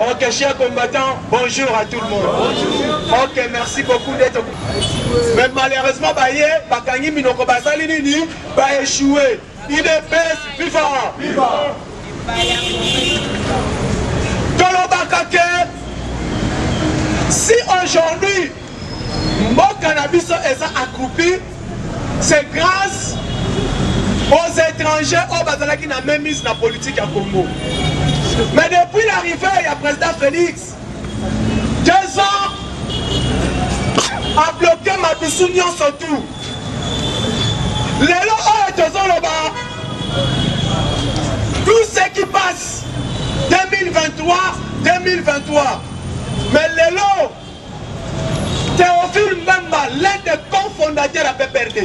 Ok, chers combattants, bonjour à tout le monde. Bonjour. Ok, merci beaucoup d'être. Mais malheureusement, Bakangi Minoko Basali Nini va échouer. IDPS, FIFA. FIFA. Si aujourd'hui, mon cannabis est accroupi, c'est grâce aux étrangers au Bazala qui n'a même mis la politique à Congo. Mais depuis l'arrivée, il y a le président Félix, 2 ans, a bloqué ma Bissunion surtout. Les lots est là-bas. Tout ce qui passe 2023. Mais les lots, Théophile Mbemba, l'un des cofondateurs à PPRD.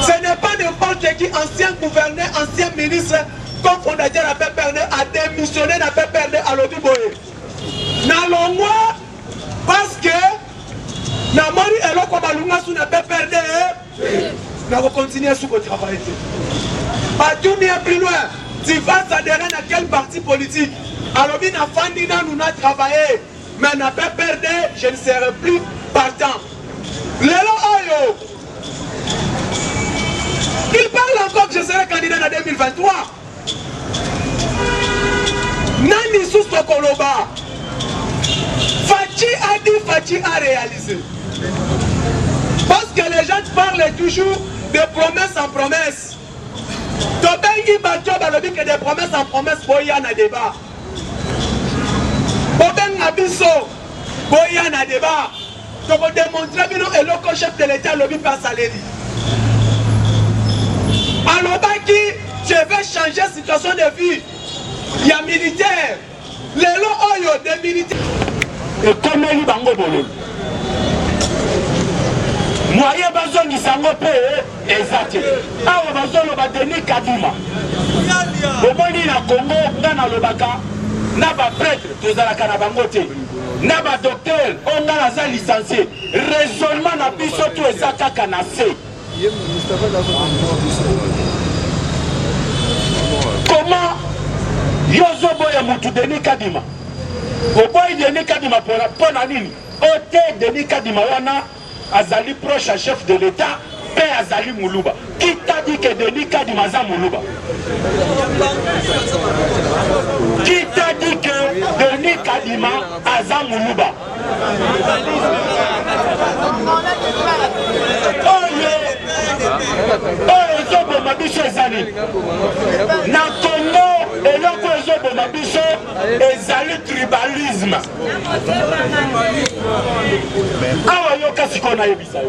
Ce n'est pas n'importe qui, ancien gouverneur, ancien ministre, cofondateur à PPRD, a démissionné à PPRD à l'Odiboye. N'allons parce que Namori et l'autre Balunga sous la PPRD, nous allons continuer à travailler. Pas tout n'est plus loin. Tu vas s'adhérer à quel parti politique? Alors, nous avons travaillé. Mais on n'a pas perdu, je ne serai plus partant. Lélo Oyo, il parle encore que je serai candidat en 2023. Nani Sousto Koloba. Fachi a dit, Fachi a réalisé. Parce que les gens parlent toujours de promesses en promesses. Tobengi Bachob a dit que des promesses en promesses, il y a un débat. Boben Abisso, Boyan a débat. Donc on démontre que le chef de l'État lobby passe à l'élit. Alors je vais changer la situation de vie. Il y a militaires. Les lots des militaires. Et comme il y a un bon moyen besoin de s'en payer exact. Ah, on va besoin de Denis Kadima. Au moins, il y a Congo, dans le Baka. Naba prêtre, tous à la Kanabangote. Naba docteur, on a licencié. Raisonnement n'a plus surtout exact à Kanase. Comment Yozobo et Moutou Denis Kadima? Au boy Denis Kadima pour Nanini. Ote Denis Kadima wana Azali proche à chef de l'État. Père Azali Moulouba. Qui t'a dit que Denis Kadima za Moulouba? Qui t'a dit que Denis Kadima aza Moulouba? Oh, Zobo Mabicho Ezali. Na Congo, et là que Zobo Mabicho Ezali tribalisme. Ah, yoka sikona yebisa.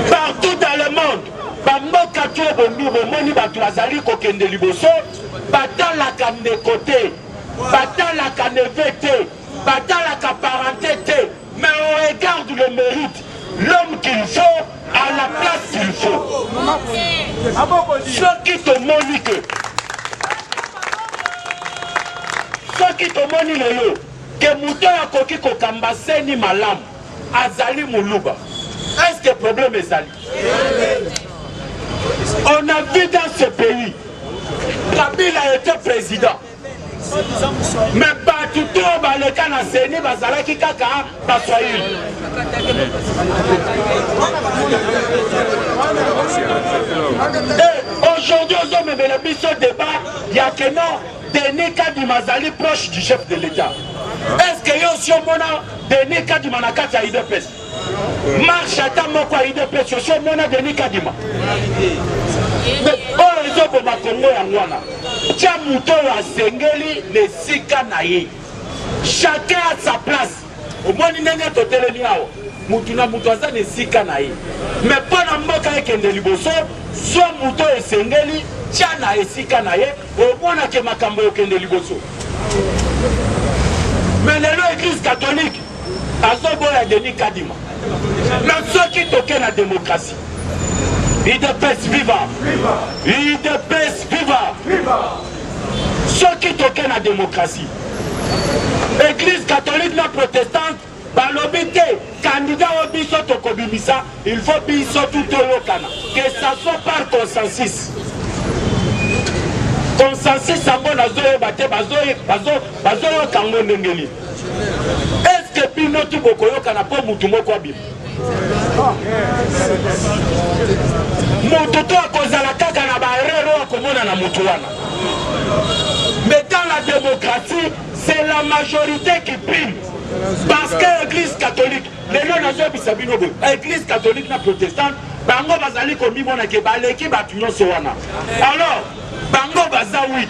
Partout dans le monde, Bamoka Tobo Moni Batouazali Kokende Liboso, Batalaka de côté, Batalaka de VT, Batalaka parenté, mais on regarde le mérite, l'homme qu'il faut, à la place qu'il faut. Ceux qui te moniquent, ceux qui te moniquent, que Mouton a coquille Kokambaseni Malam, Azali Moulouba. Est-ce que le problème est sali? On a vu dans ce pays, Kabila a été président. Mais pas tout le monde, le cas n'a séni, Bazala qui kaka, Baswaïl. mais le biso débat, il y a que non, Denis Kadimazali proche du chef de l'État. Est-ce que yo si on a Denis Kadima na kati ya IDPS? Marche ata moko ya IDPS, yo si on a Denis Kadima. Oh, les autres ba Congo ya ngwana. Tia muto ya sengeli le sika na ye. Chacun a sa place. Au moins ndenge toteleni awo. Mutu na mutu aza ne sika na ye. Mais pas na mboka ekende liboso, so muto esengeli tia na esika na ye, au moins na ke makambo ekende liboso. Mais l'église catholique, a Denis Kadima. Mais ceux qui toquent la démocratie, IDPS viva, IDPS viva. Ceux qui toquent la démocratie, l'église catholique non protestante, balobité, candidat au biso tokobimisa, il faut biso tout au lokana. Que ça soit par consensus. Consensus sango na zoe bate bazoyo kango ndengeli. Est-ce que bino tu bokoyoka na po mutu moko abim? Mutu to akozala kaka na barero akomona na mutu wana. Mais dans la démocratie, c'est la majorité qui prime. Parce que l'église catholique, les non nazo bisabino bo, l'église catholique na protestante, bango bazali komi mona ke baleki batu nyonso wana. Alors bango baza 8.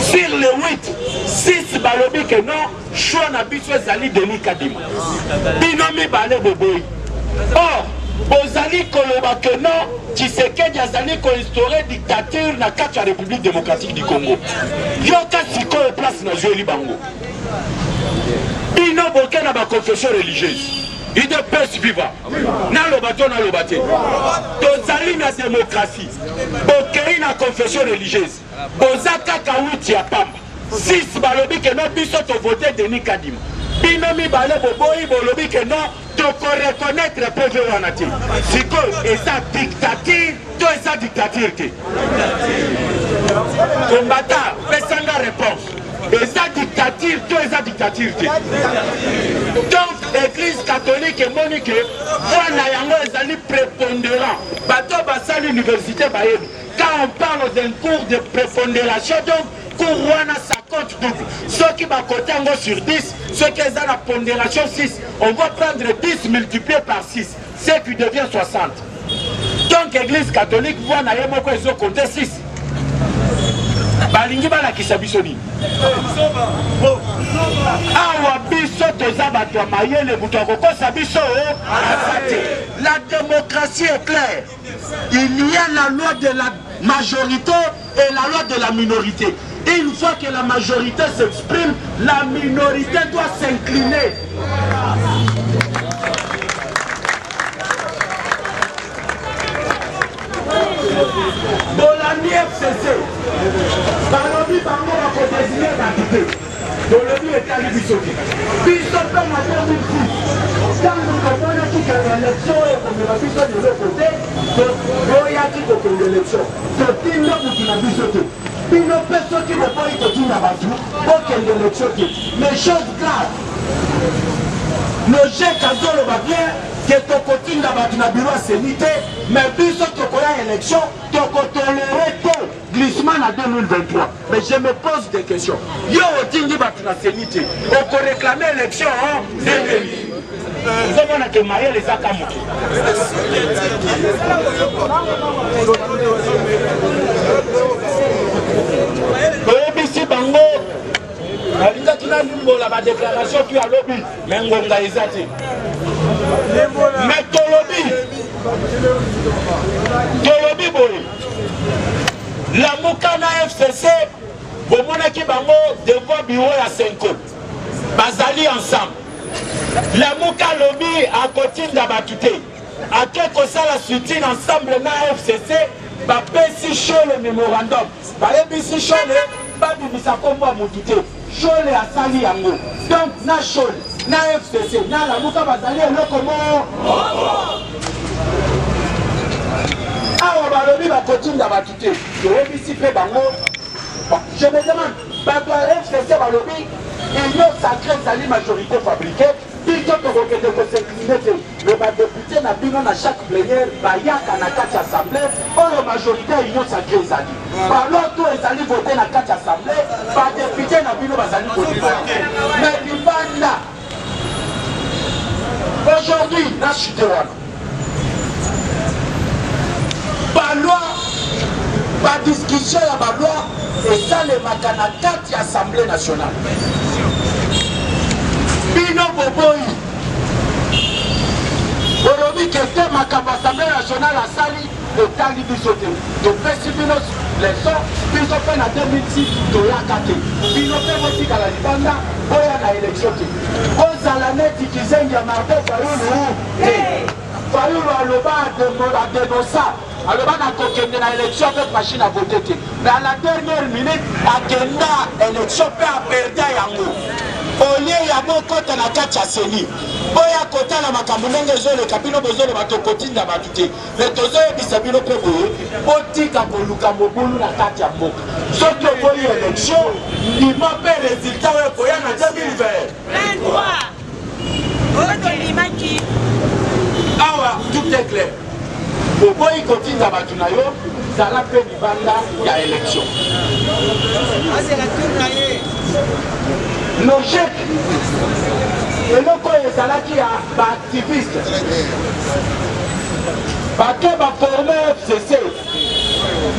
Sur les 8, 6 balobi que non, choix na biso ezali Denis Kadima. Binomi bale boboyi. Or, bozali koloba que non, Tshisekedi azali ko instaurer dictature na kati ya République démocratique du Congo. Yoka sikoyo place na joli bango. Bino boke na ba confession religieuse. IDPS viva. Na lobato na lobate. Tozali na démocratie. Bokei na confession religieuse. Bozaka kawuti ya pamba. 6 balobi que non biso to voter Denis Kadima. Bino mi bale boboyi bolobi que non to reconnaître PV wanati. Siko eza dictature, to eza dictature te. Combattant, pesanga réponse. Eza dictature, to eza dictature te. Donc l'église catholique et monique, voilà yango ezali prépondérant. Bato basa l'université bayebi. Quand on parle d'un cours de prépondération, donc cours wana ça compte double. Ceux qui va côté en sur 10, ceux qui ont la pondération 6, on va prendre 10 multiplié par 6, ce qui devient 60. Donc l'église catholique voit na yemo ko ezo compter 6. Balingi bala kisabisoni. Awa biso toza bato ya mayele buto kokosa biso la démocratie est claire. Il y a la loi de la majorité et la loi de la minorité. Une fois que la majorité s'exprime, la minorité doit s'incliner. Bolani FCC, Balobi Bango a désigné d'identité. Bolani est allé bisoter. Bisoter en 2006. Quand nous avons dit que l'élection est comme la bisoter de l'autre côté, il y a dit que l'élection. C'est une autre qui n'a bisoté. Une autre personne qui n'a pas eu de dire à Batou, aucune élection. Mais chose grave. Le jet Kazolo va bien. Que ton côté n'a bureau à sénité, mais puisque tu as élection, tu as toléré ton glissement en 2023. Mais je me pose des questions. Yo, tu as sénité. On peut réclamer l'élection en 2020. Nous avons que marier les Akamoto. Ici, Bango. La déclaration tu as lobby, mais Ngonga Ezati. Mais Tolobi Boy. La Moukana FCC, Bomonaki Bango, devant bureau à 5 ans. Bazali ensemble. La Mouka Lobby à côté d'Abatouté. À quelque chose la soutien ensemble na FCC, Bapesi chaud le mémorandum. Bapesi chaud le Babibisa Kombo Moutouté. Chole a sali yango. Donc na Chole, na FCC, na la Mouka Bazali le comment. Awa balobi ba continue d'abatute. Je ici pe bango. Je me demande, ba FCC balobi, il y a sacré sali majorité fabriquée. Puis biso tokokende kosincline te me badepute na bino na chaque plénière bayaka na kati ya assemblée oyo majorité ya union sacré ezali baloto ezali vote na kati ya assemblée badepute na bino bazali kovote mais libanda aujourd'hui na chute wana baloi badiscussion ya baloi esalemaka na kati ya assemblée nationale bino boboyi olobi kete makambo assemblée nationale asali etali biso te topesi bino leson biso mpe na 2006 toyaka te bino mpe botikala libanda boya na élection te ozala neti kizengi ya marbe fayulu te fayulu aloba adenonsa aloba nakokende na élection mpe machine avote te mais à la dernière minute akenda élection mpe aperda yango olie yango kota na kati ya seni boya kotala makambo ndenge ezoleka bino bozoloba tokotinda bato te me tozoyebisa bino mpe boye botika koluka mobulu na kati ya mboka soki oboyi élection ndima mpe résultat oyo ekoya na 2020 awa tout est clair oboyi kotinda bato na yo zala mpe libanda ya élection logique eloko oyo ezalaki ya baactiviste bato baforme FCC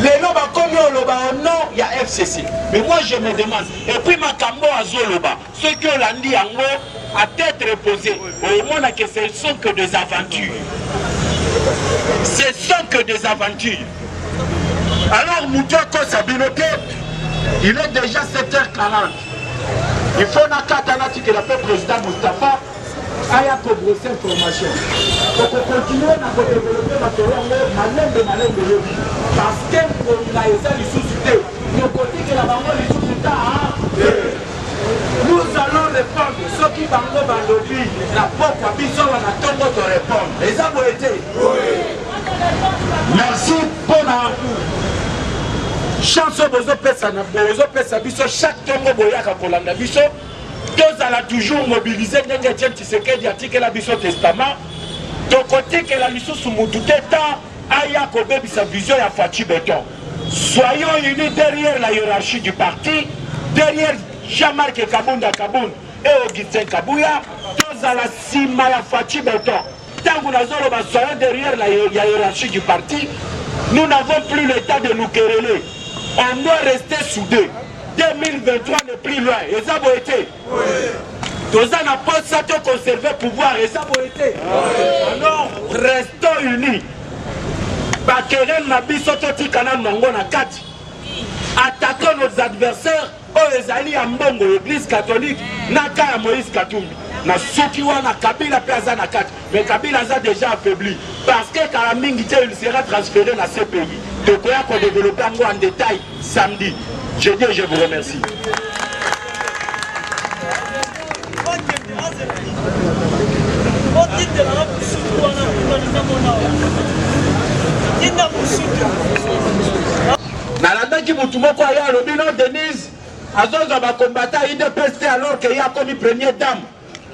lelo bakomi oloba au nom ya FCC mais moi je me demande et puis makambo azoloba soki olandi yango à tête reposée omona que ce sont que des aventures ce sont que des aventures alors mutu akosa bino te il est déjà 7h40 il faut nakatana tikela mpe président Moustapha aya kobrose information okokontinue na kodevelope bato yango malembe yobi parce que kolinga eza lisusu te tokotikela bango lisusu ta nous allons répondre soki bango balobi na pokwa biso wana ntongo torépondre eza boye te merci mpona chance bozopesa biso chaque ntongo boyaka kolanda biso tozala toujours mobilisé ndenge Etienne Tshisekedi atikela biso testament tokotikela lisusu mutu te ta aya kobebisa vision ya Faci Beton soyons unis derrière la hiérarchie du parti derrière Jean-Marc Kabunda et Augustin Kabouya tozala nsima ya Faci Beton ntango nazoloba soyons derrière la hiérarchie du parti nous n'avons plus le temps de nous quereller. On doit rester soudés. 2023 n'est plus loin. Et ça va être. Tous en apportent ça de conserver le pouvoir. Et ça va être. Alors, restons unis. Bakeren Nabiso Toti Kanam Nangona 4. Attaquons nos adversaires. Oh, les alliés à Mbongo, l'église catholique. Naka Moïse Katumbi. Na Sokiwa na Kabila Plaza na 4. Mais Kabila a déjà affaibli. Parce que Karaming il sera transféré dans ce pays. De quoi qu'on développe en détail samedi. Je dis et je vous remercie. Nalandaki Moutoumoko aya Lobino Denise Azozo va combattre IDPS alors qu'il y a comme première dame.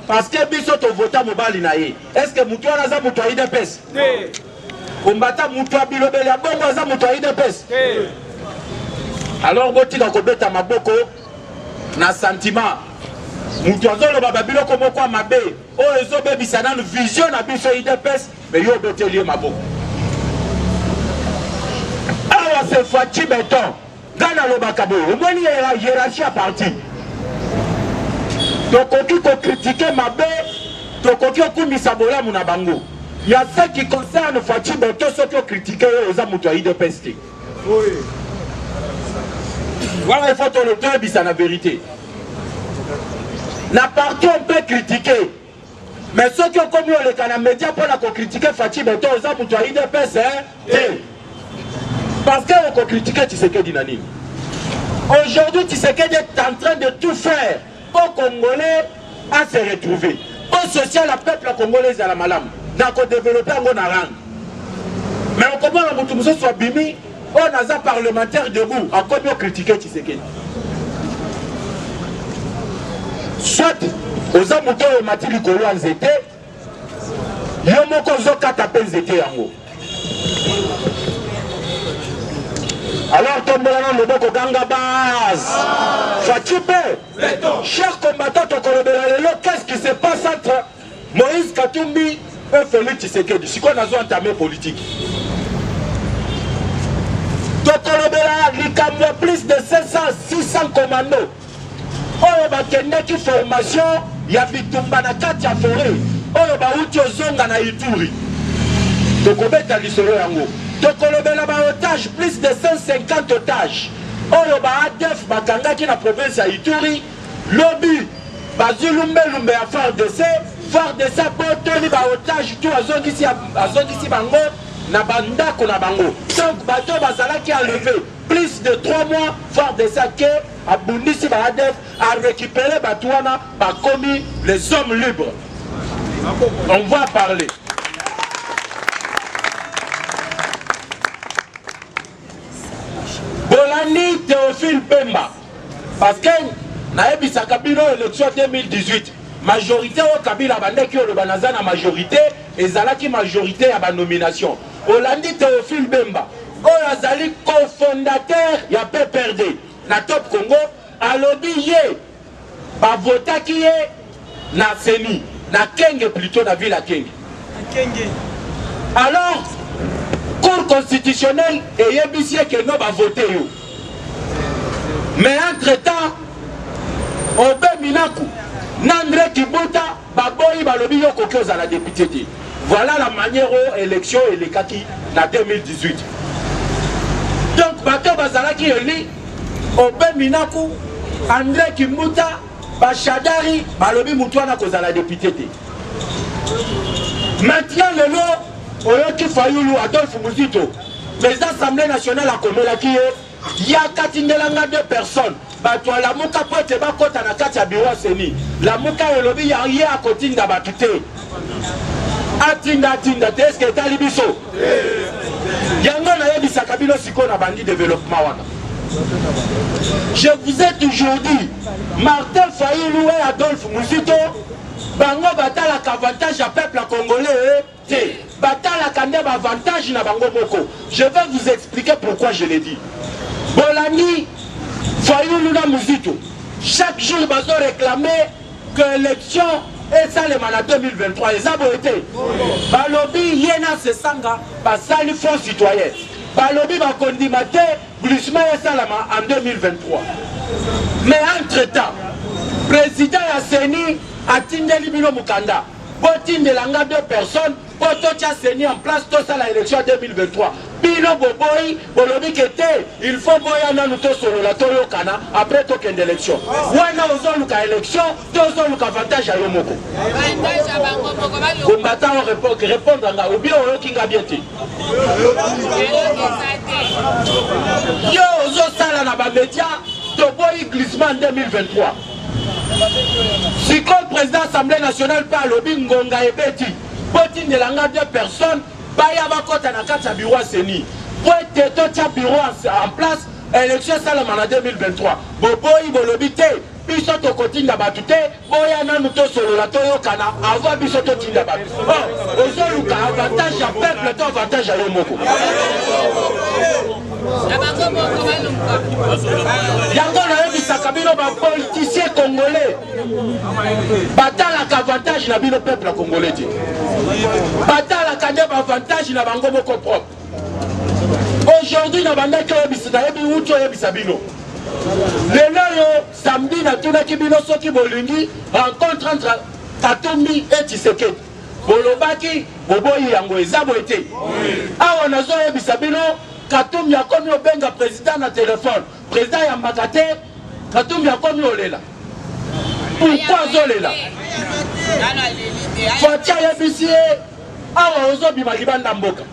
Parce que biso to vota mobali na ye. Est-ce que Moutou anaza Moutou IDPS? Combattant Moutou Bilobeli Abongo aza Moutou IDPS? Alors botika kobeta maboko na sentiment. Moutou azolo baba biloko moko mabe. O ezo bebisa na vision na biso IDPS mais yo beteli maboko. Awa se Faci Beton. Gana lobakabo. Omoni ya hiérarchie à parti. Tokoki ko critiquer mabe, tokoki okumisa bolamu na bango. Il y a ce qui concerne Faci Beton, ceux qui ont critiqué aux amoutouas de peste. Oui. Voilà, il faut te le dire, c'est la vérité. La partie on peut critiquer. Mais ceux qui ont commis le canal média pour la critiquer Faci Beton aux amoutouas de peste, parce qu'on peut critiquer Tshisekedi Nani. Aujourd'hui, Tshisekedi est en train de tout faire pour Congolais à se retrouver. Pour social, le peuple congolais à la malam. Donc, développer un bon rang. Mais on commence à Moutoumousso soit bimi, on a un parlementaire debout, encore mieux critiquer Tshisekedi. Soit oza moto oyo mati likolo ya nzete yo moko ozokata mpe nzete yango. Alors tombolana loboko ganga base Fatoupe. Chers combattants tokolobela lelo, qu'est-ce qui se passe entre Moïse Katumbi et Félix Tshisekedi? Si qu'on a entamé politique. Tokolobela likambo plus de 500-600 commandos. Oyo bakendeki formation ya bitumba na kati ya forêt. Oyo bauti ozonga na Ituri. Tokobeta lisolo yango. Tokolobela ba otage plus de 150 otages. Oyo ba ADF bakangaki na province ya Ituri. Lobby bazulumbe ya FARDC botoni ba otage tout azongisi bango na bandako na bango. Donc bato bazalaki enlevé plus de 3 mois FARDC a bundisi ba ADF a récupéré batouana ba commis les hommes libres. On va parler. Bolani Théophile Pemba. Parce que naebisa Kabila élection 2018. Majorité au Kabila bandeki le banaza na majorité et zalaki majorité à ba nomination. Bolani Théophile Pemba. Oyazali cofondateur ya PPRD na Top Congo alobi ye ba votaki ye na Seni na Kenge plutôt na ville à Kenge. Alors Cour constitutionnelle et yebisier que non va voter. Mais entre-temps, Obe Minaku, Nandre Kibuta, Baboyi Balobi Yokokoz à la députée. Voilà la manière où l'élection est les kaki en 2018. Donc, Bato Bazalaki Eli, Obe Minaku, André Kibuta, Bachadari, Balobi Moutouana cause à la députée. Maintenant, le lot. Oyoki Fayoulou Adolphe Mouzito, président de l'Assemblée nationale à Komelaki, il y a 2 personnes. Batwa la muka pote bakota na kati ya bureau Seni. La muka elobi ya rien à côté d'abatute. Atinda est-ce que tali biso? Yango na yebisa kabilo siko na bandi développement wana. Je vous ai toujours dit, Martin Fayoulou et Adolphe Mouzito, bango batala qu'avantage à peuple congolais. Batala kande avantage na bango moko. Je vais vous expliquer pourquoi je l'ai dit. Bolani Fayoulou na Mouzito. Chaque jour bazo réclamer que l'élection est ça le mandat 2023. Les aboité. Balobi yena se sanga basali fonds citoyen. Balobi ba kondimate glissement et salama en 2023. Mais entre-temps, président Yasseni a tindeli bino mukanda. Botine de langa 2 personnes. Poto tia Seni en place tout ça l'élection 2023. Bino Boboy, Bolobi Kete, il faut boya na nuto solo la toyo kana après token d'élection. Wana ozo luka élection, tozo luka avantage à yomoko. Combattant répondre nga ou bien oyo kinga bieti. Yo ozo sala na ba média, to boy glissement 2023. Si comme président de l'Assemblée nationale par lobby Ngonga et Betty, Potine de langa 2 personnes, Baya Bakota na kati ya bureau Seni. Poete to bureau en place, élection salamana 2023. Boboyi bolobi te, biso to kotinda batute, boya nanu to solo la toyo kana, avant biso to tinda batu. Oh, ozoluka avantage à peuple, to avantage à yomoko. Yango na yebisaka bino ba politicien congolais batalaka avantage na bino peuple congolais te batalaka nde avantage na bango moko propre. Aujourd'hui na bandaki oyebisa nayebi uti oyebisa bino lelo yo samedi natunaki bino soki bolingi rencontre entre Katumbi et Tshisekedi bolobaki boboyi yango eza boye te. Awa nazoyebisa bino Katumbi a commis au benga président na téléphone. Président Yambakate, Katumbi a commis au lela. Pourquoi Zolela? Fatia Yabisie, awa ozo bimagibanda mboka.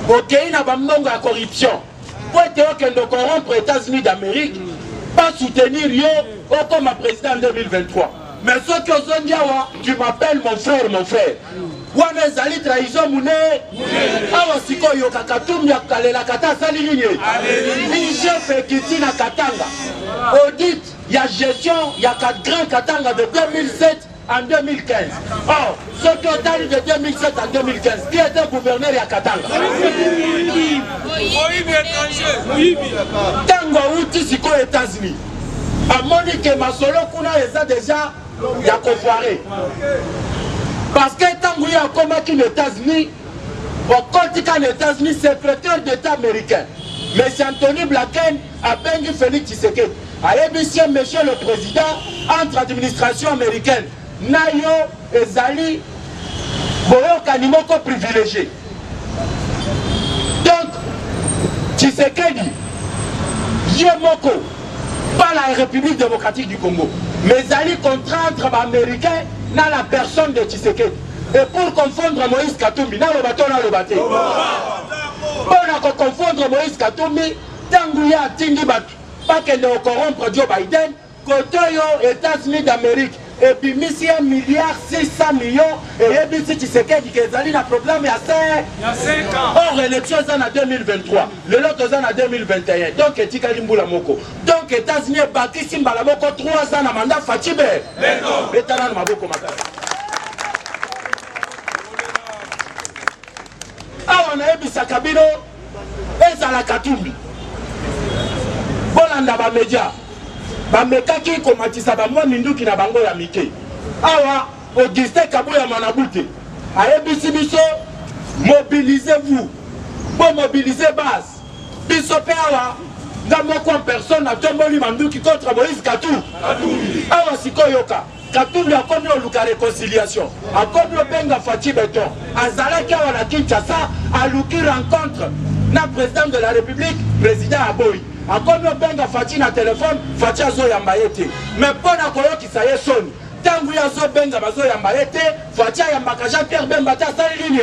Ok, na bambongo à corruption. Pour être de corrompre les États-Unis d'Amérique, pas soutenir yo comme président en 2023. Mais ce que tu m'appelles mon frère, mon frère. Wana ezali trahison mune awa sikoyo Katumbi akalela kata sali nini chef ekiti na Katanga audit ya gestion ya 4 grands Katanga de 2007 en 2015. Or, ce qui est allé de 2007 en 2015, qui était gouverneur à Katanga? Tango outi siko États-Unis. A Monique Masolo kuna eza déjà ya kofoiré. Parce que tango ya komaki les États-Unis, au continent des États-Unis, secrétaire d'État américain, M. Anthony Blinken a bengi Félix Tshisekedi. A émission, monsieur le président, entre administration américaine, Nayo et Zali, Boyo Kanimoko privilégié. Donc, Tshisekedi, Yemoko, pas la République démocratique du Congo, mais Zali contre les Américains dans la personne de Tshisekedi. Et pour confondre Moïse Katumbi, na le bateau, na le bateau. Pour confondre Moïse Katumbi, Tangouya Tingi Batu, pas qu'elle ne corrompre Joe Biden, côté États-Unis d'Amérique, et puis 1,6 milliard et puis si Tshisekedi qui est allé dans le programme il y a 5 ans. Or, l'élection est en 2023, le lot est en 2021. Donc, Etikali Mboula Moko. Donc, États-Unis bâti Simbala Moko 3 ans à mandat Fatibé. L'état de Maboko Makasa. On a eu Sakabino et Zala Katumbi. Bolanda ba média. Ba mekaki komatisa ba mwa minduki na bango ya mike. Awa Augustin Kabuya Manabute. Ayebi biso mobilisez-vous. Pour mobiliser base. Biso pe awa ngamoko personne na tomboli manduki contre Moïse Katumbi. Awa sikoyoka. Katumbi a commis au réconciliation, a commis au Benga Fati Beton, a Zalaki à la Kinshasa, a Luki rencontre le président de la République, président Aboy. A commis au Benga Fati na téléphone, Fati Azo Yambayete. Mais pour la Koyo qui s'est sonné, tant que Azo Benga Bazo Yambayete, Fati Yambaka Jean-Pierre Bembata Saline.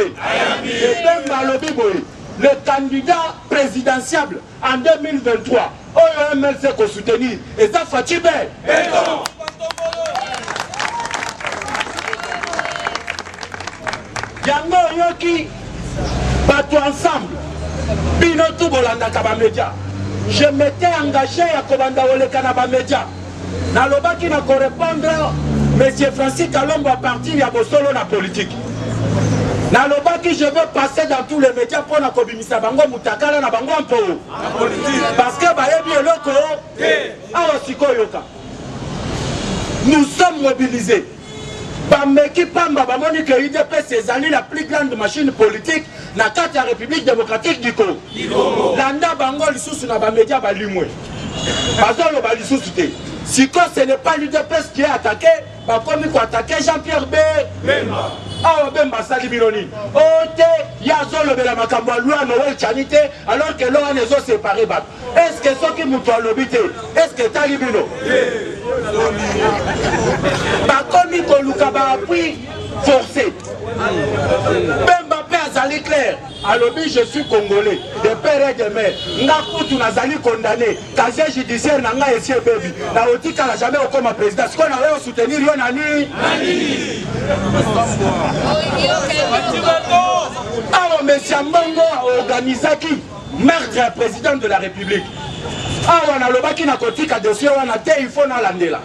Et Bemba Lobiboy, le candidat présidentiel en 2023, OMLC qu'on soutenir, et ça Fati Beton. Yango yoki bato ensemble bino tout bolanda ka ba média. Je m'étais engagé à kobanda oleka na ba média. Na lobaki na correspondre monsieur Francis Kalombo à partir ya bosolo na politique. Na lobaki je veux passer dans tous les médias pour na kobimisa bango mutakala na bango mpo. Parce que ba yebi eloko awa sikoyoka. Nous sommes mobilisés. Bameki Pamba bamoni que UDPS ezali la plus grande machine politique na kati ya République démocratique du Congo. Landa bango lisusu na bamédia balimwe. Bazolo balisusu te. Siko ce n'est pas l'UDPS qui est attaqué, bakomi ko attaquer Jean-Pierre Bemba. Awa Bemba sali biloni. Ote yazolo bela makambo loi Noël Chanité alors que l'on les a séparés bat. Est-ce que ceux qui muto alobité? Est-ce que talibino? Bakomi ko luka ba appui forcé. Bemba pe azali clair. Alobi je suis congolais de père et de mère. Nga kutu nazali condamné. Casier judiciaire na nga esi bebi. Na otika la jamais au comme président. Ce qu'on a soutenir yo nani? Alors monsieur Mbongo a organisé qui? Meurtre président de la République. Alors on a le baki na kotika dossier on a te il faut na landela.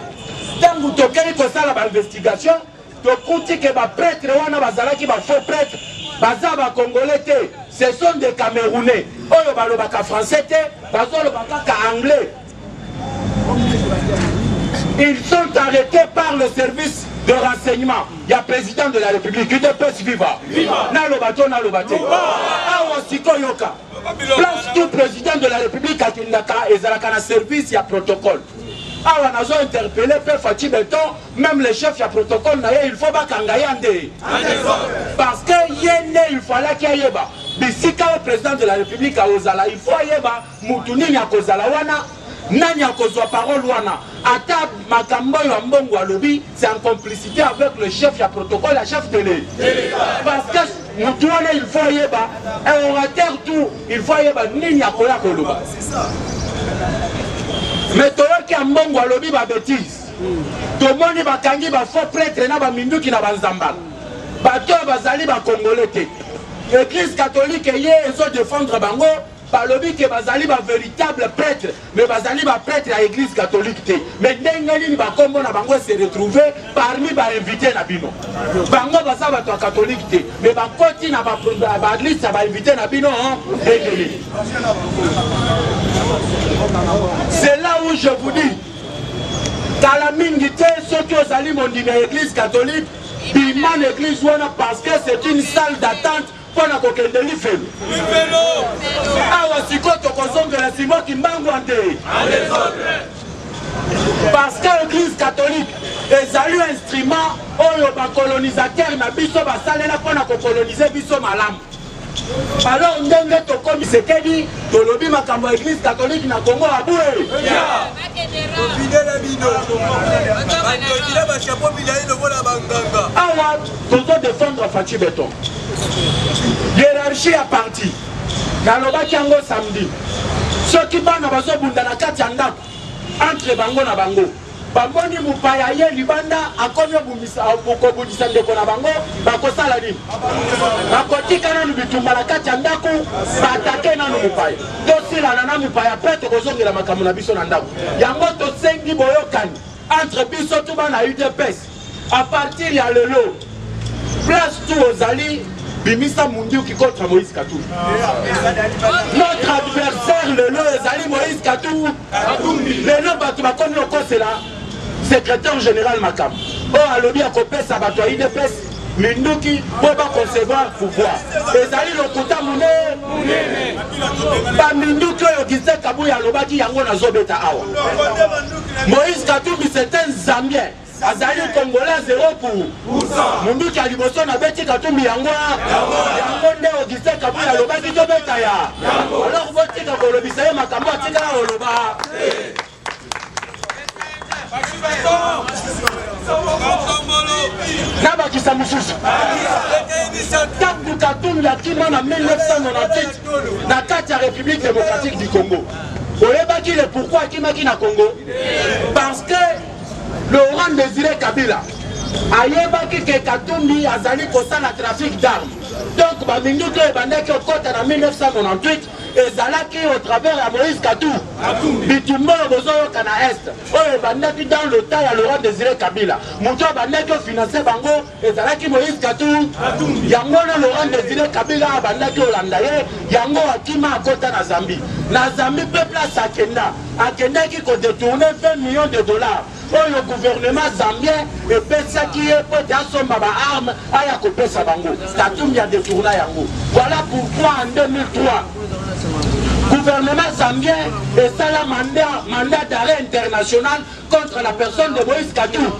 Tant que tokeli ko sala ba investigation, to kuti ke ba prêtre wana bazalaki ba faux prêtre, bazaba congolais te, ce sont des Camerounais. Oyo ba lobaka français te, bazolo baka anglais. Ils sont arrêtés par le service de renseignement. Il y a président de la République, UDPS viva. Nalobato, nalobato. Awa sikoyoka. Place tout président de la République à Kindaka et Zalakana service, il y a protocole. Awa nazo interpellé, Père Fati Beton, même les chefs, il y a protocole, il faut pas kangayande. Parce que yéné, il fallait qu'il y ait ba. Bisika au président de la République à Ozala, il faut y ait ba. Moutouni n'y a kozala wana. Nani a kozwa parole wana. Ata makambo ya mbongo alobi, c'est en complicité avec le chef, il y a protocole, la chef de l'État. Parce que Moutouane, il faut y eba, un orateur tout, il faut y eba, ni a koya koloba. Mais toi qui a mbongo alobi ba bêtise. Tout le monde va kangi ba faux prêtre na ba mindu qui na ba nzambala. Ba to bazali ba congolais te. L'église catholique yé ils ont défendre bango. balobi ke bazali ba véritable prêtre mais bazali ba prêtre à l'église catholique té mais ndengeli ba kombo na bango se retrouver parmi ba invité na bino bango basa ba to catholique té mais ba koti na ba église ba invité na bino ndengeli. C'est là où je vous dis kala mingi té soki ozali mondina église catholique bima l'église wana parce que c'est une salle d'attente pour la kokende lifelo awa sikoyo tokozongela simo kimbangu ante parce que l'église catholique ezali instrument oyo bacolonisateur na biso basalela mpona kokolonize biso malamu. Alors ndenge tokomi sekedi tolobi makambo ya église catholique na Congo abue awa tozo défendre Fachi Beton hiérarchie à parti nalobaki yango samedi soki bana bazobunda na kati ya ndako entre bango na bango bamoni mupaya ye libanda akomi okobundisa ndeko na bango bakosala nini bakotika nanu bitumba na kati ya ndako baatake nanu mupaya tosilana na mupaya mpe tokozongela makambo na biso na ndako yango tosengi boyokani entre biso tu bana UDPS à partir ya lelo place tu ozali bimisa munduki contre Moïse Katumbi. Notre adversaire lelo ezali Moïse Katumbi lelo bato bakomi okosela secrétaire général Makam o alobi akopesa bato ya UDPS minduki po baconcevoir pouvoir ezali lokuta munene baminduki oyo Gisèle Kabuya alobaki yango nazobeta awa. Moïse Katumbi c'est un Zambien azali Congolais 0%. Munduki ya liboso na beti Katumbi yango nde o Gisèle Kabuya alobaki tobeta ya alors botika kolobisa ye makambo atikala oloba nabakisa mosusu tangu Katumbi akima na 1998 na kati ya République démocratique du Congo oyebaki le pourquoi akimaki na Congo parce que Laurent Désiré Kabila ayebaki ke Katumbi azali kosala trafic d'armes donc baminduki oyo ebandaki okota na 1998 ezalaki au travers ya Moïse Katumbi bitumba oyo bozoyoka na est oyo ebandaki dans le temps ya Laurent Désiré Kabila moto abandaki ofinanse bango ezalaki Moïse Katumbi yango na Laurent Désiré Kabila abandaki olanda ye yango akima akota na Zambie peuple akendaki kodetourne 20 millions de dollars oyo gouvernement zambien epesaki ye po ete asomba baarme aya kopesa bango Katumbi a détourna yango. Voilà pourquoi en 2003 gouvernement zambien esala mandat d'arrêt international contre la personne de Moïse Katumbi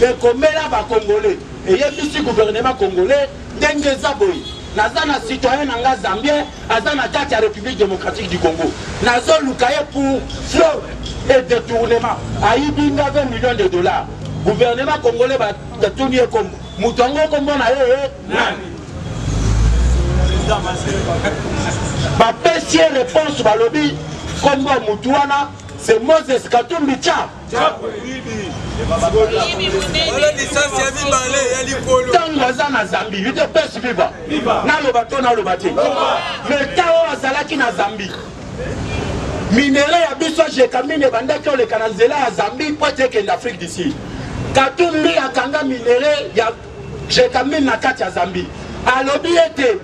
ekomela bakongolais eyebisi gouvernement congolais ndenge eza boye naza na citoyen na nga zambien aza na kati ya République démocratique du Congo nazoluka ye pour fraude et détournement ayibinga 20 millions de dollars gouvernement congolais batuni ye kombo mutu yango kombo na ye nani bapesi ye réponse balobi kombo mutu wana c'est Moses Katumbi Tcha ntango aza na Zambie UDPS viva naloba to naloba te mais ntango azalaki na Zambie minere ya biso jekamine bandaki oleka na nzela ya Zambie po ete ekende Afrique du Sud Katumbi akanga minere ya jekamine na kati ya Zambie alobi ete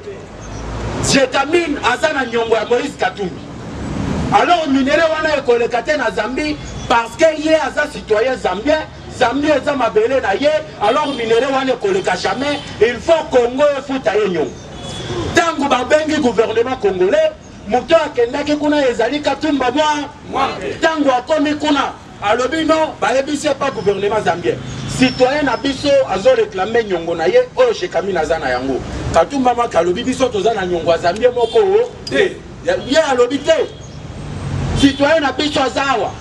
jekamine aza na nyongo ya Moïse Katumbi alors minere wana ekoleka te na Zambie parce que ye aza citoyen zambien Zambie eza mabele na ye alors minere wana ekoleka jamais il faut Congo efuta ye nyongo tango babengi gouvernement congolais moto akendaki kuna ezali Katumba mwa tango akomi kuna alobi non bayebisi pas gouvernement zambien citoyen na biso azo réclamer nyongo na ye oyo shekami naza na yango Katumba mwa kalobi biso toza na nyongo ya Zambie moko te ye alobi te citoyen na biso azawa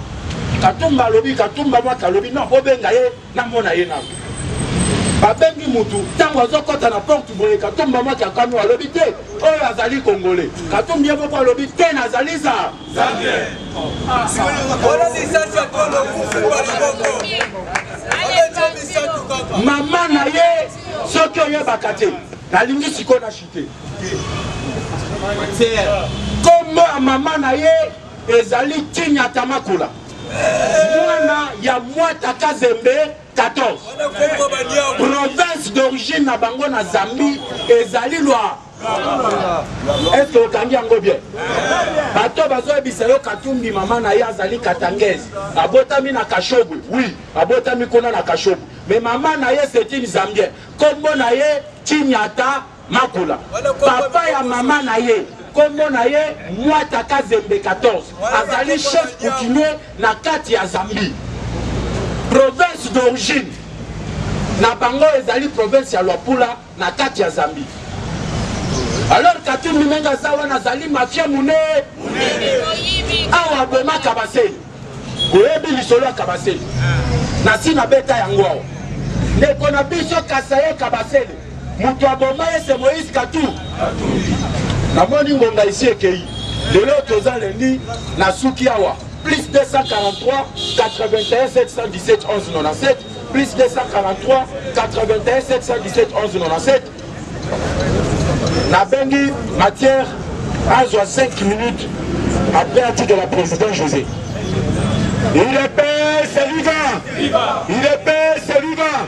Katumba alobi Katumba mwa kalobi non bobenga ye na mona ye namo babengi mutu tango azokota na porte boye Katumba mwa kakami alobi te oyo azali congolais Katumbi moko alobi te nazali za Zambien mama na ye soki oyebaka te nalingi sikoyo na chite comme Kombo ya mama na ye ezali Tinyata Makula. Mwana ya Mwata Kazembe 14. Province d'origine na bango na Zambie ezali lwa. Est-ce que okangi yango bien? Bato bazoyebisa yo Katumbi mama na ye azali Katangese. Abotami na Kashobu. Oui, abotami kona na Kashobu. Mais maman na ye c'est une Zambienne. Kombo na ye Tinyata Makula. Papa ya mama na ye kombo na ye Mwata Kazembe 14. Azali chef coutumier na kati ya Zambie. Province d'origine na bango ezali province ya Luapula na kati ya Zambie. Alors Katumbi menga sawa na zali mafia mune awa boma Kabasele koyebi lisolo ya Kabasele na sina beta yango awa ndeko na biso Kasaye Kabasele mutu aboma ye se Moïse Katumbi namoni ngonga isi ekei lelo toza lendi na suki awa plus 243 81 717 11 97 plus 243 81 717 11 97. Nabengi matière à 5 minutes après un tour de la présidente José. Il est paix, c'est vivant. Il est paix, c'est vivant.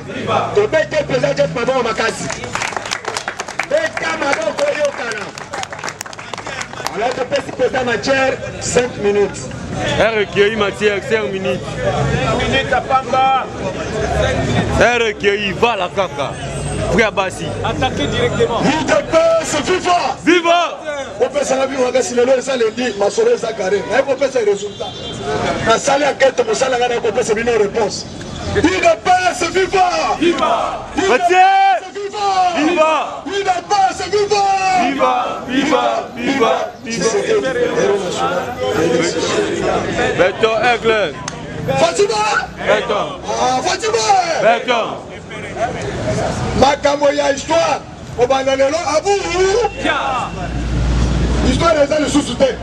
Tu peux être président de Pabon Makasi. Alors tu peux se poser matière 5 minutes. Un recueil matière 5 minutes. 5 minutes à Pamba. Un recueil, va la caca. Frère Bassi. Attaquez directement. Il est paix, c'est vivant. Viva! On peut s'en aller à Gassilelo et ça le dit, ma soeur Zakaré. On peut faire résultat. La salle à quête, mon salle à la réponse, c'est une réponse. Il est paix, c'est vivant. Viva! Matière! Viva! Viva! Il est paix, c'est vivant. Viva! Viva! Viva! Viva! Béton Aigle! Fatima! Béton! Ah, Fatima! Béton! Makambo ya histoire. Au bananelo, à vous. Histoire des années sous-souté.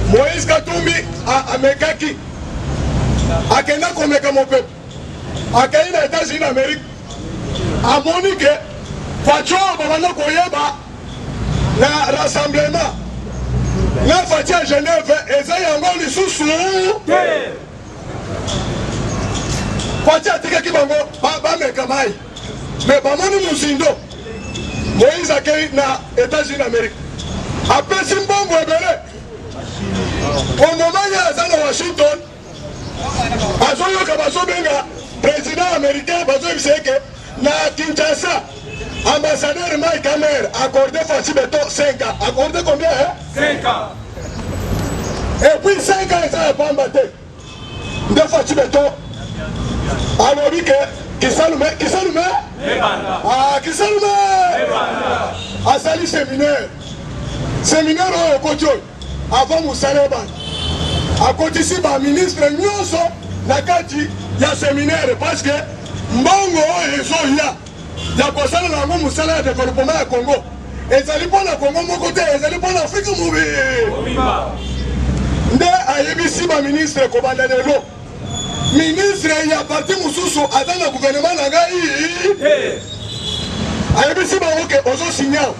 Moïse Katumbi à Mekaki. À Kenya comme mon peuple. À Kenya, aux États-Unis d'Amérique. À Monique, Facho, Babano Koyeba, le rassemblement. La Facho à Genève, et ça y a encore les sous-sous. Facho à Tika Kibango, Baba Mekamai. Mais Bamani Moussindo, Moïse a accueilli les États-Unis d'Amérique. Après Simbongo Ebele, au moment où il y a à Washington, Azoyo Kabaso Benga, président américain, Bazo Ibseke, na Kinshasa, ambassadeur Mike Hammer, accordé Fatih Beto 5 ans. Accordé combien 5 ans. Et puis 5 ans, ça n'a pas embatté. De Fatih Beto, alors dit que Kisalume, ah, Kisalume, Asali séminaire au Kocho, avant Moussaleba, à côté ici, le ministre Nyonso, la Kati, il y a séminaire parce que Mbongo et Zoya, il y a quoi ça dans le Moussala de développement à Congo, et ça n'est pas le Congo, mon côté, et ça n'est pas l'Afrique, mon bébé. Nde ayebisi ba ministre Kobanda de l'eau. Ministre il y a parti Moussoussou dans le gouvernement Nangaï. Ayebisi ba oke ozo signal.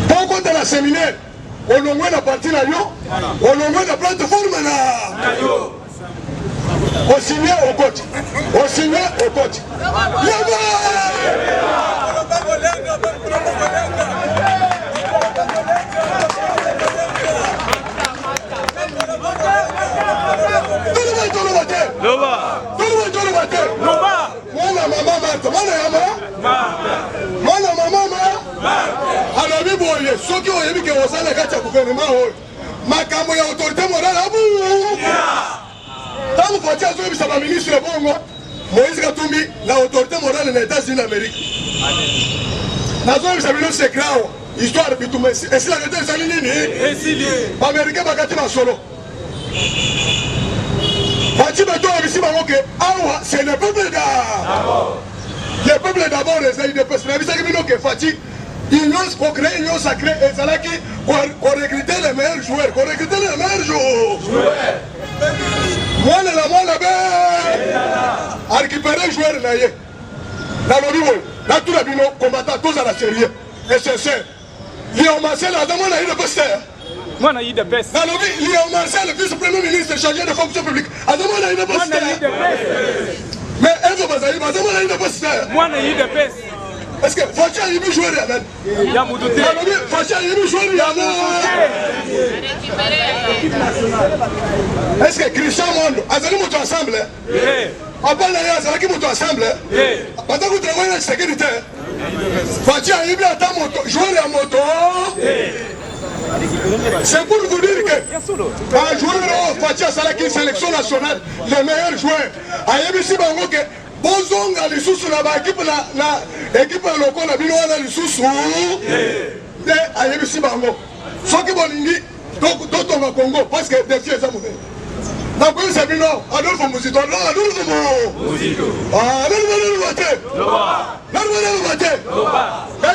Pour contre la séminaire, on longwe la partie na yo, on longwe la plateforme na. On signe au côté. On signe au côté. Alors, ceux qui ont dit que vous allez faire le gouvernement, makambo ya autorité morale à vous. Tant que vous avez un ministre Bongo, Moïse Katumbi, l'autorité morale des États-Unis d'Amérique. Nous avons un secret, histoire de Bitoumé. Et si la vérité est alignée, les Américains vont gâter ma solo. C'est le peuple d'abord. Le peuple d'abord, les IDPS. Pour créer une union sacrée, et c'est là qu'on recruter les meilleurs joueurs. Qu'on recruter les meilleurs joueurs. Moi, la récupérer les joueurs. Dans le niveau, là, tout le monde combattant tous à la série. Et c'est ça. Léon Marcel, Adamo n'a eu de poste. Moi, j'ai eu de peste. Léon Marcel, le vice-premier ministre chargé de fonction publique. Adamo n'a eu de poste. Mais Evo Bazaï, Adamo n'a eu de poste. Moi, j'ai eu de peste. Est-ce que Fatia a eu jouer à la Il y a Moudouté. Fatia a eu jouer à la. Est-ce que Christian Mondo, Azali Moto Ensemble, Abana Azali Moto Ensemble, pendant que vous travaillez dans la sécurité, Fatia a eu bien ta moto, jouer à moto. C'est pour vous dire que un joueur Fatia Salaki sélection nationale, le meilleur joueur, a eu ici Bango que Bozonga lisusu na ba équipe na équipe loko na bino wana lisusu de ayebisi bango soki bolingi totonga Congo parce que défi eza mauvais na koyebisa bino Adolphe Muzito Adolphe Muzito quand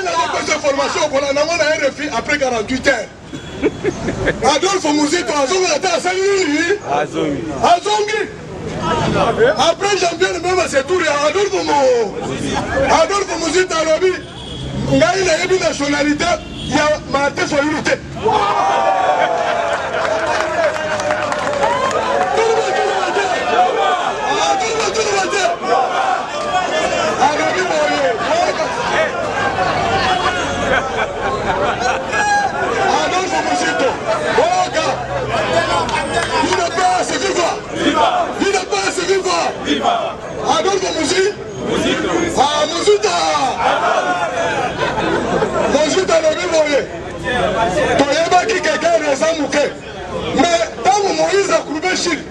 il a repris cette formation on a un RFI après 48 heures Adolphe Muzito azongi na ta asali azongi après janvier même à ce tour Adolphe Muzito alobi ngai nayebi nationalité ya Martin Fayulu te Adolphe Muzito il n'a pas assez vivant il n'a pas assez vivant Adolphe Muzito Muzito alobi boye toyebaki quelqu'un reza moke mais ntango Moïse akourbe Chine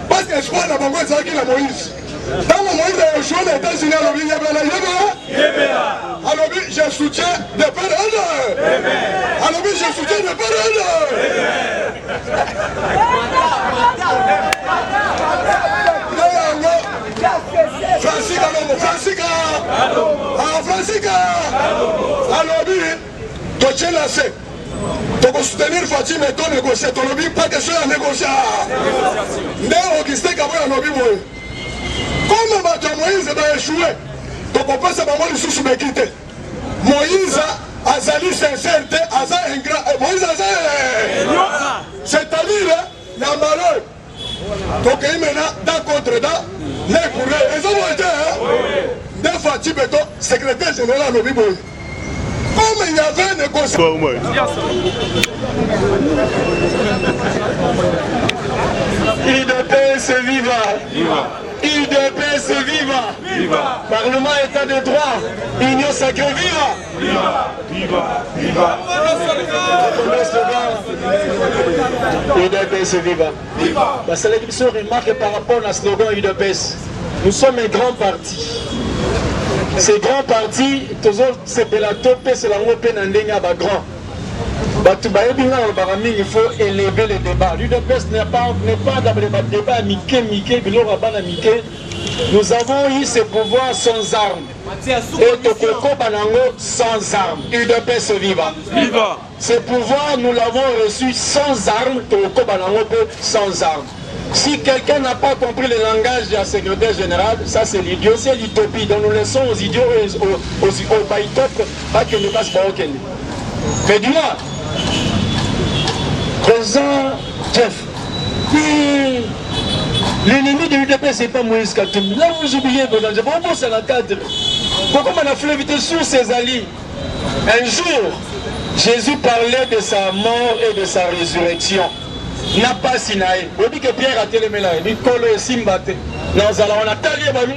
parce que espoir na bango ezalaki na Moïse ntango Moïse ayoshua na États-Unis alobi yebela alobi je soutiens de père alobi je soutiens de père Francisca alobi totie la se toko soutenir Fatim et ton négocier tolobi pas question ya négocier nde Augustin Kaboy alobi boye comme bato ya Moïse baéchoué tokopesa bango lisusu beki te Moïse azali sincère te aza ingrat Moïse aza c'est-à-dire na malheur tokei maintenant dans contre dans les courriers eza boye te nde Fatim Beto secrétaire général alobi boye comme il y avait une négociation IDPS viva IDPS viva Parlement état de droit Union sacrée viva IDPS viva c'est l'émission remarque par rapport à slogan IDPS nous sommes un grand parti. Ces grands partis, c'est la topé, c'est la européenne en ligne à grand. Il faut élever le débat. L'UDPS n'est pas dans le débat Mickey, nous avons eu ce pouvoir sans armes. Et Tokoko Banango sans armes. UDPS viva. Ce pouvoir, nous l'avons reçu sans armes. Tokoko Banango sans armes. Si quelqu'un n'a pas compris le langage de la secrétaire générale, ça c'est l'idiot, c'est l'utopie. Donc nous laissons aux idiots et aux baïtopes pas que ne passe pas au Kenya. Mais du moins, président Jeff, l'ennemi de l'UDP c'est pas Moïse Katumbi. Là vous oubliez, pourquoi c'est la cadre? Pourquoi on a fait vite sur ses alliés? Un jour, Jésus parlait de sa mort et de sa résurrection. N'a pas sinaï. On dit que Pierre a télémé il colle et simbate. On a taillé Balou.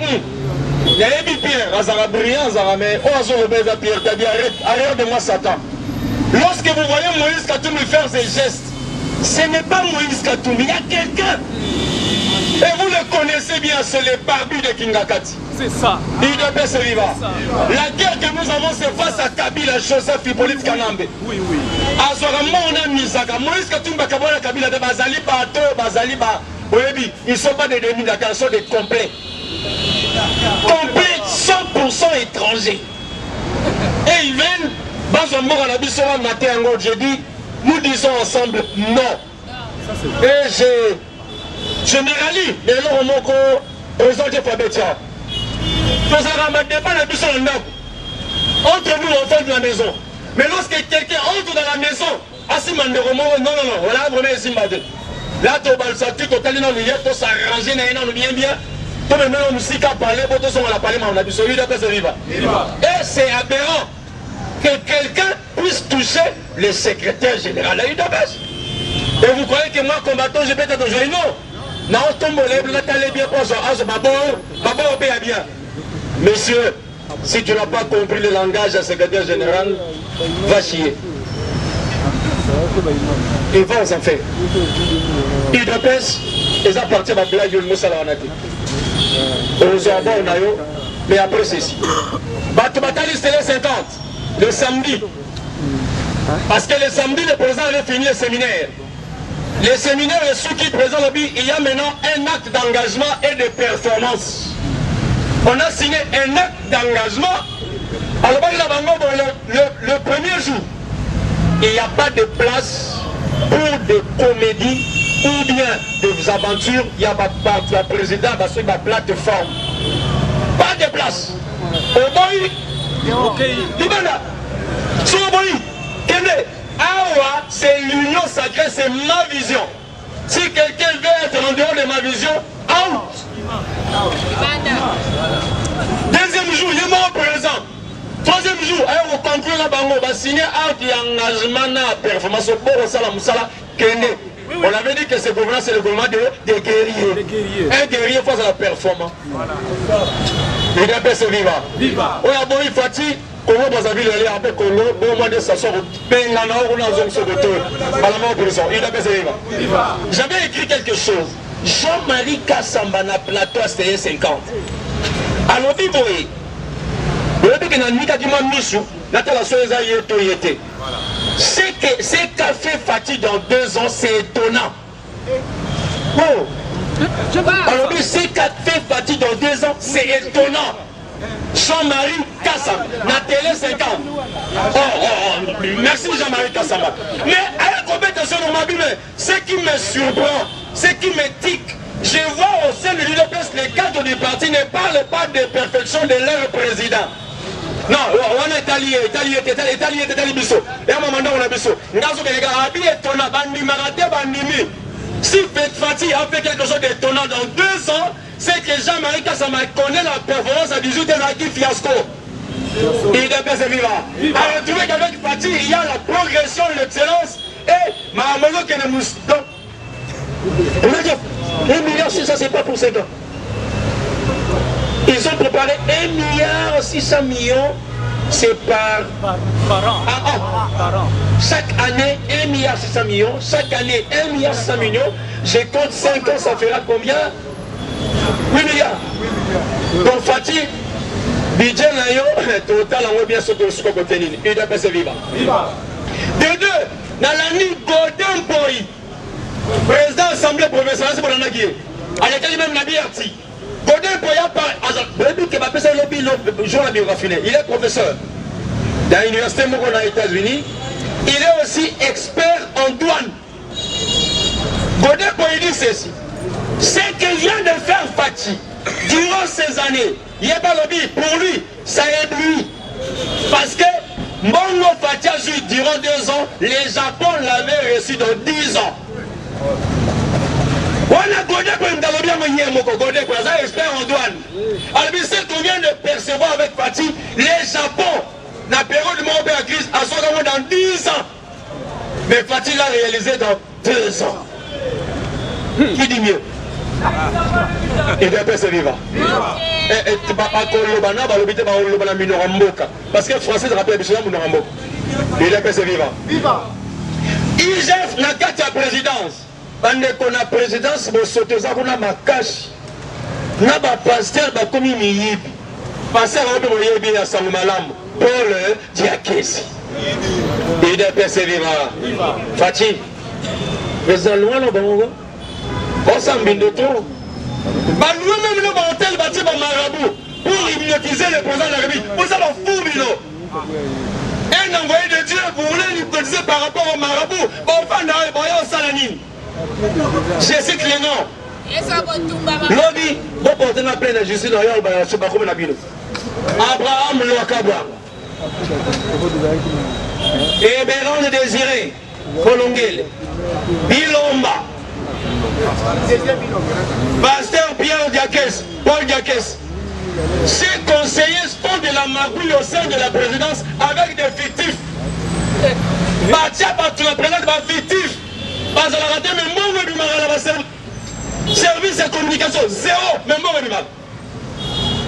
Il y a Pierre, Azara brillant, Azara, mais on a Pierre, t'as dit arrête de moi Satan. Lorsque vous voyez Moïse Katumbi faire ses gestes, ce n'est pas Moïse Katumbi, il y a quelqu'un. Et vous le connaissez bien, c'est le barbu de Kingakati. C'est ça. IDPS viva. La guerre que nous avons, c'est face à Kabila, Joseph Hippolyte Kanambe. Oui. Moïse Katumbi, Kabila, Bazali, Bato, Bazali, ils ne sont pas des ennemis, ils sont des complets. Complets 100% étrangers. Et ils viennent, je dis, nous disons ensemble non. Et je me rallie, et là on m'a présenté pour Bétia. Entre nous, enfants de la maison. Mais lorsque quelqu'un entre dans Simba Nderomo, non, on a vraiment Simba. Là, tu as le truc, tu as dit non, tu as s'arrangé, bien. Tout le monde musique a parlé, pour tout on a parlé, mais on a dit celui de Viva. Et c'est aberrant que quelqu'un puisse toucher le secrétaire général à UDPS. Et vous croyez que moi, combattant, je peux être joué? Non. Non, on tombe bien pour ça. Ah, c'est pas bon, bien. Monsieur, si tu n'as pas compris le langage du secrétaire général, va chier. Il va aux enfers. UDPS, ils appartiennent à la blague de Moussa Lawanati. Mais après ceci. Batobatali, c'était les 50, le samedi. Parce que le samedi, le président avait fini le séminaire. Le séminaire est ceux qui présentent le but. Il y a maintenant un acte d'engagement et de performance. On a signé un acte d'engagement. Alors, le premier jour, il n'y a pas de place pour des comédies ou bien des aventures. Il y a la présidente sur la plateforme. Pas de place. Au boy, Libanda, sur le boy, Awa, c'est l'union sacrée, c'est ma vision. Si quelqu'un veut être en dehors de ma vision, out. Deuxième jour, il est mort présent. Troisième jour, on va conclure la bango, on va signer out et engagement à performance. On avait dit que ce gouvernement, c'est le gouvernement des guerriers. Un guerrier face à la performance. Il est un peu vivant. On a beau y fatiguer. Congo Brazzaville est après Congo, bon mois de s'asseoir au Pengana, on a un zone sur le tour. À la mort prison, il a baissé vivant. J'avais écrit quelque chose. Jean-Marie Kassamba na plateau à CE 50. Alors, il faut y. Le but que nous avons mis sur la télévision, c'est que ce café fatigue dans 2 ans, c'est étonnant. Oh. Alors, ce café fatigue dans 2 ans, c'est étonnant. Jean-Marie Kassamba, na télé 50. Merci Jean-Marie Kassamba. Mais à la compétition de ma Bible, ce qui me surprend, ce qui me tique, je vois au sein de l'UDPS, les cadres du parti ne parlent pas de perfection de leur président. Non, on est allié, biso. Et à un moment donné, on a biso. Nous avons dit que les gars, habillés étonnants, bandimi. Si Fatih a fait quelque chose d'étonnant dans 2 ans, c'est que Jean-Marie Kassamba connaît la performance à 18 ans qui fiasco. Il est bien vivant. Alors, tu vois qu'avec Fatih, il y a la progression, l'excellence et Mahamodo Kenemous. Donc, on a dit 1 milliard 600, c'est pas pour 5 ans. Ils ont préparé 1,6 milliard, c'est par an. Chaque année, 1,6 milliard. Chaque année, 1,6 milliard. Je compte 5 ans, ça fera combien? 8 milliards. Donc Fatih, budget nayo, total en bien ce que je peux contenir. Il doit passer vivant. De deux, dans la nuit Godin Boy, président de l'Assemblée provinciale, c'est pour l'en aguiller. Avec lui-même Nabi Arti. Godin Boy a parlé. Il est professeur dans l'université Moko aux États-Unis. Il est aussi expert en douane. Godin Boy dit ceci. Ce que vient de faire Fatih durant ces années, Yebalobi, pour lui, ça éblouit. Parce que Mbongo Fatih a joué durant 2 ans, les Japon l'avaient reçu dans 10 ans. On a Godé pour Godé pour ça, expert en douane. Alors, ce qu'on vient de percevoir avec Fatih, les Japon, la période de mon père crise, a sauté dans 10 ans. Mais Fatih l'a réalisé dans 2 ans. Qui dit mieux? Il doit passer vivant. Parce que le français rappelle que il doit passer vivant. IGF n'a qu'à la présidence. Quand la présidence, vous sautez ça, vous avez ma cache. N'a pas pasteur, vous avez mis pasteur, vous avez mis à Samumalam. Paul Diakesi. Il doit passer vivant. Fatih. Vous avez loin, on s'en vient de trop. Nous-mêmes, nous avons tel bâti par Marabout pour hypnotiser le président de la République. Vous avez un fou, Mino. Un envoyé de Dieu, vous voulez l'hypnotiser par rapport au Marabout. Enfin, on a un salanine. Je cite les noms. Lobby, vous portez la plainte de justice dans le Subakoum Nabino. Abraham Loakabwa. Et Béran Désiré. Kolongele, Bilomba, Pasteur Pierre Diakès, Paul Diakès. Ces conseillers sont de la magouille au sein de la présidence avec des fictifs. Batia partout la présidence va fictif. Parce que la raté, mais mon du mal service de communication, zéro, mais mon du mal.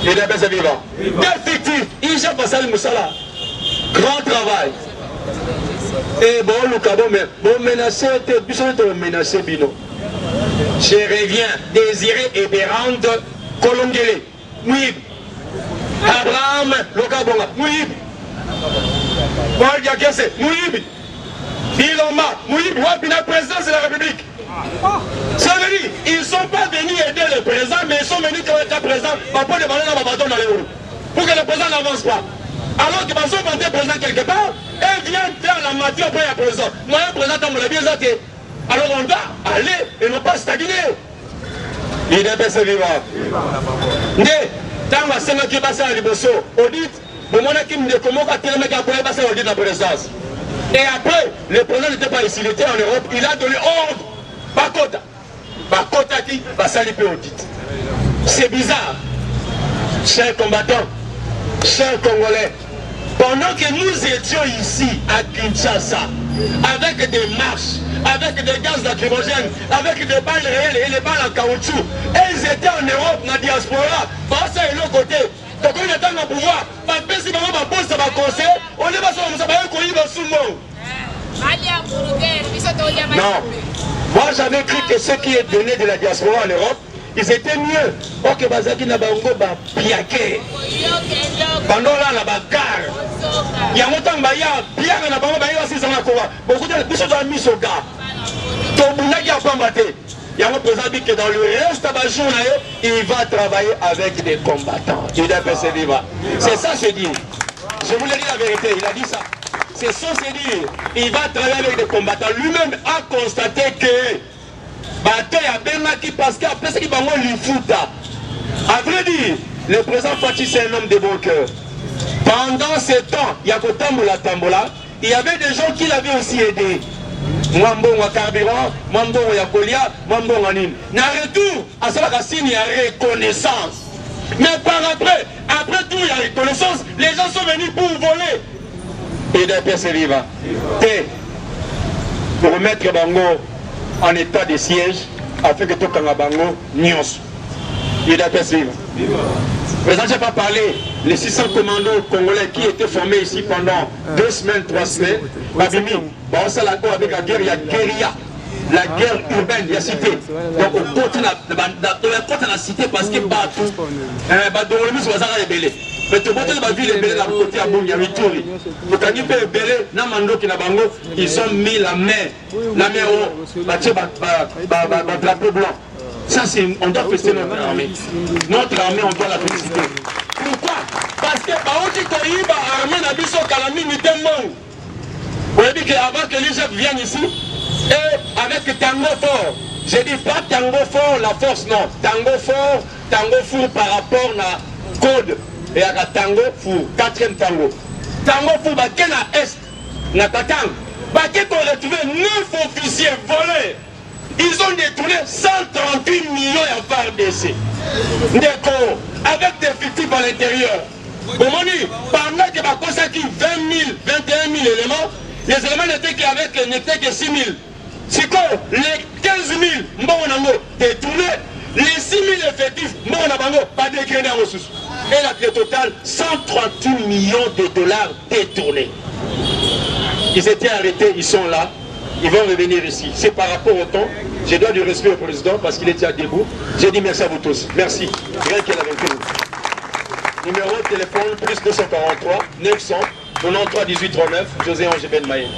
Il est bien vivant. Des fictifs, il j'ai passé le Moussala. Grand travail. Et bon, le cabot, mais bon, menacé, menacé, Bino. Je reviens, Désiré et Bérande, Kolongele, Mouib, Abraham, Lokabonga, Mouib, Paul Diakese, Mouib, Biloma, Mouib, Wapina, président de la République. Ça veut dire, ils ne sont pas venus aider le président, mais ils sont venus comme état président, pour demander dans ma bâton dans les roues, pour que le président n'avance pas. Alors que Basso va être président quelque part, et vient faire la matière après la président. Moi, un président, dans mon bien, alors on doit aller et ne pas stagner. Il est bien vivant. Mais, tant que c'est qui passe à l'Ibosso, audit, le monde qui me dit comment on passer à la présidence. Et après, le président n'était pas ici, il était en Europe, il a donné ordre. Bakota. Bakota qui passe à l'audit. C'est bizarre. Chers combattants, chers Congolais, pendant que nous étions ici à Kinshasa, avec des marches, avec des gaz lacrymogènes, avec des balles réelles et des balles en caoutchouc, et ils étaient en Europe, dans la diaspora, parce que l'autre côté, donc on était dans le pouvoir, parce que si on va poser ma conseil, on est pas sur le sabbat qu'on y va sous le non, moi j'avais cru que ceux qui étaient donnés de la diaspora en Europe, ils étaient mieux. Ok, Bazaki n'a pas piaqué. Pendant là, la bagarre. Il y a longtemps que il y a un peu beaucoup de choses ont mis au gars. Il y a un président que dans le reste de la journée, il va travailler avec des combattants. Il est persévérant. C'est ça, je dis. Je vous l'ai dit la vérité, il a dit ça. C'est ça, c'est dire. Il va travailler avec des combattants. Lui-même a constaté que bataille à Benaki parce qu'après ce qu'il va lui foutre. À vrai dire, le président Fati c'est un homme de bon cœur. Pendant ce temps, il y a Tambola, il y avait des gens qui l'avaient aussi aidé. Mwambo wa carburant, Mwambo wa Yakolia, Mwambo wa Nîmes. Na retour, à cela il y a reconnaissance. Mais par après tout, il y a reconnaissance. Les gens sont venus pour voler. Et des persévérants. Pour remettre Bango en état de siège, afin que tout Bango nyos. Il est persévérant. Président, je n'ai pas parlé, les 600 commandos congolais qui étaient formés ici pendant 2 semaines, 3 semaines, Babimi, on s'est d'accord avec la guerre, il y a guérilla, la guerre urbaine, il y a cité. Donc, au côté de la cité, parce que Batou, Badoromis, on va rebelle. Mais tout le monde va vivre rebelle, à côté à Boum, à Vituri. Donc, quand il fait rebelle, Namando qui n'a bango, ils ont mis la main haut, drapeau blanc. Ça, on doit féliciter notre armée. Notre armée, on doit la féliciter. Pourquoi? Parce que Baouti Koyiba, armée n'a biso Kalami, ni demande. Vous avez dit qu'avant que l'IGF vienne ici, et avec Tango Fort, j'ai dit pas Tango Fort, la force, non. Tango Fort par rapport à code. Et à Tango Fou, 4e Tango. Tango Fou, Baken à Est, na Katang. Baken qu'on a retrouvé 9 officiers volés. Ils ont détourné 138 millions en FARDC. D'accord, avec des fictifs à l'intérieur. Pendant que Bakosa qui 20 000, 21 000 éléments, les éléments n'étaient que 6 000. C'est quoi? Les 15 000 Mbongo détournés, les 6 000 effectifs Mbongo pas décrétés en ressources. Et le total, 138 millions de dollars détournés. Ils étaient arrêtés, ils sont là. Ils vont revenir ici. C'est par rapport au temps. Je dois du respect au président parce qu'il était à debout. J'ai dit merci à vous tous. Merci. Rien qu'elle avait fait. Numéro de téléphone plus 243 900 93 18 39 José Ange Ben Maï.